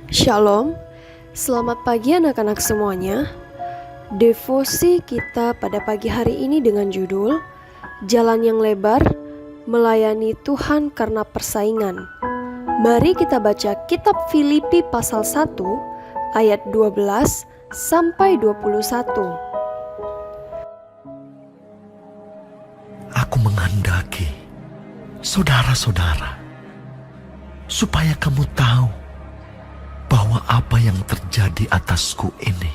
Shalom, selamat pagi anak-anak semuanya. Devosi kita pada pagi hari ini dengan judul Jalan yang Lebar, Melayani Tuhan Karena Persaingan. Mari kita baca kitab Filipi pasal 1 ayat 12 sampai 21. Aku menghendaki, saudara-saudara, supaya kamu tahu bahwa apa yang terjadi atasku ini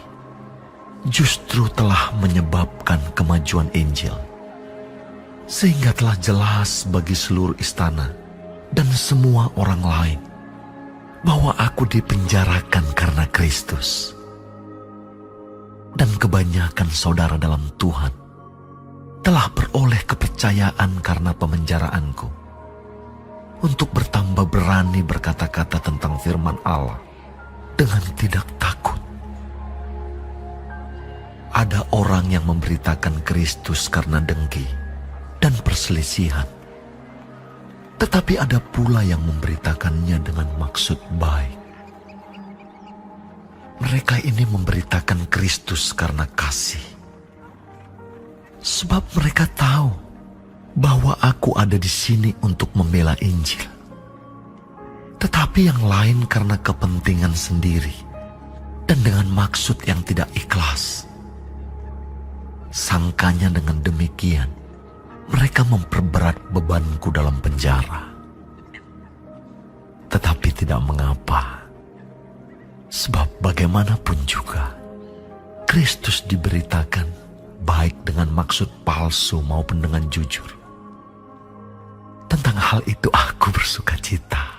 justru telah menyebabkan kemajuan Injil, sehingga telah jelas bagi seluruh istana dan semua orang lain bahwa aku dipenjarakan karena Kristus. Dan kebanyakan saudara dalam Tuhan telah beroleh kepercayaan karena pemenjaraanku, untuk bertambah berani berkata-kata tentang firman Allah dengan tidak takut. Ada orang yang memberitakan Kristus karena dengki dan perselisihan, tetapi ada pula yang memberitakannya dengan maksud baik. Mereka ini memberitakan Kristus karena kasih, sebab mereka tahu bahwa aku ada di sini untuk membela Injil. Tetapi yang lain karena kepentingan sendiri dan dengan maksud yang tidak ikhlas. Sangkanya dengan demikian, mereka memperberat bebanku dalam penjara. Tetapi tidak mengapa, sebab bagaimanapun juga, Kristus diberitakan baik dengan maksud palsu maupun dengan jujur. Tentang hal itu aku bersuka cita.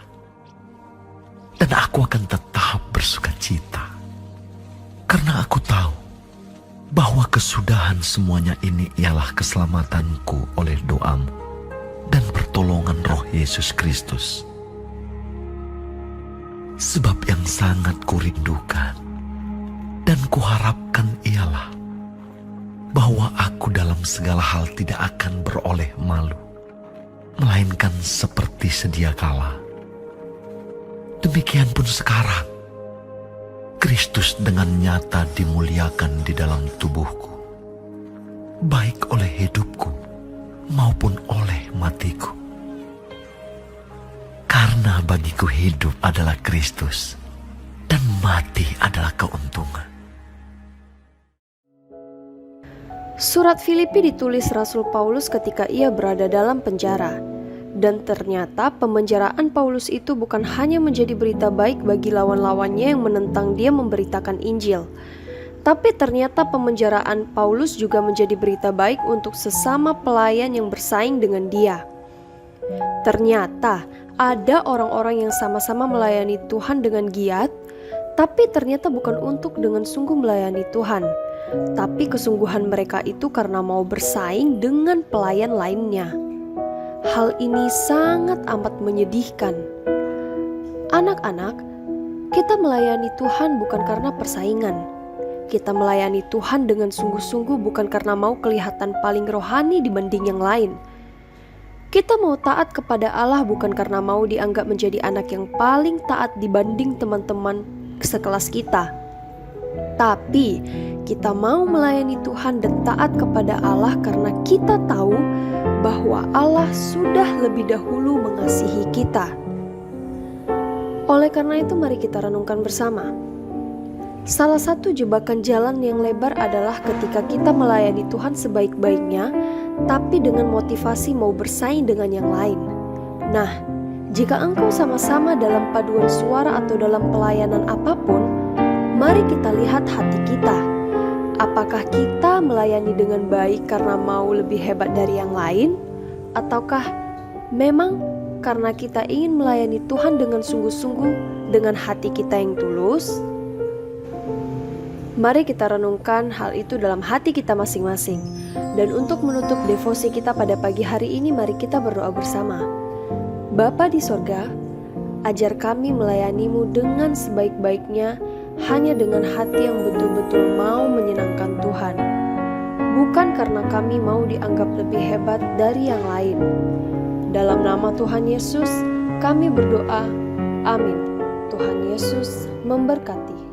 Dan aku akan tetap bersuka cita. Karena aku tahu bahwa kesudahan semuanya ini ialah keselamatanku oleh doamu dan pertolongan Roh Yesus Kristus. Sebab yang sangat kurindukan dan kuharapkan ialah bahwa aku dalam segala hal tidak akan beroleh malu, melainkan seperti sedia kala. Demikian pun sekarang, Kristus dengan nyata dimuliakan di dalam tubuhku, baik oleh hidupku maupun oleh matiku. Karena bagiku hidup adalah Kristus, dan mati adalah keuntungan. Surat Filipi ditulis Rasul Paulus ketika ia berada dalam penjara. Dan ternyata pemenjaraan Paulus itu bukan hanya menjadi berita baik bagi lawan-lawannya yang menentang dia memberitakan Injil, tapi ternyata pemenjaraan Paulus juga menjadi berita baik untuk sesama pelayan yang bersaing dengan dia. Ternyata ada orang-orang yang sama-sama melayani Tuhan dengan giat, tapi ternyata bukan untuk dengan sungguh melayani Tuhan, tapi kesungguhan mereka itu karena mau bersaing dengan pelayan lainnya. Hal ini sangat amat menyedihkan. Anak-anak, kita melayani Tuhan bukan karena persaingan. Kita melayani Tuhan dengan sungguh-sungguh bukan karena mau kelihatan paling rohani dibanding yang lain. Kita mau taat kepada Allah bukan karena mau dianggap menjadi anak yang paling taat dibanding teman-teman sekelas kita. Tapi kita mau melayani Tuhan dan taat kepada Allah karena kita tahu bahwa Allah sudah lebih dahulu mengasihi kita. Oleh karena itu mari kita renungkan bersama. Salah satu jebakan jalan yang lebar adalah ketika kita melayani Tuhan sebaik-baiknya, tapi dengan motivasi mau bersaing dengan yang lain. Nah, jika engkau sama-sama dalam paduan suara atau dalam pelayanan apapun, mari kita lihat hati kita. Apakah kita melayani dengan baik karena mau lebih hebat dari yang lain? Ataukah memang karena kita ingin melayani Tuhan dengan sungguh-sungguh dengan hati kita yang tulus? Mari kita renungkan hal itu dalam hati kita masing-masing. Dan untuk menutup devosi kita pada pagi hari ini, mari kita berdoa bersama. Bapa di sorga, ajar kami melayani-Mu dengan sebaik-baiknya, hanya dengan hati yang betul-betul mau menyenangkan Tuhan. Bukan karena kami mau dianggap lebih hebat dari yang lain. Dalam nama Tuhan Yesus, kami berdoa. Amin. Tuhan Yesus memberkati.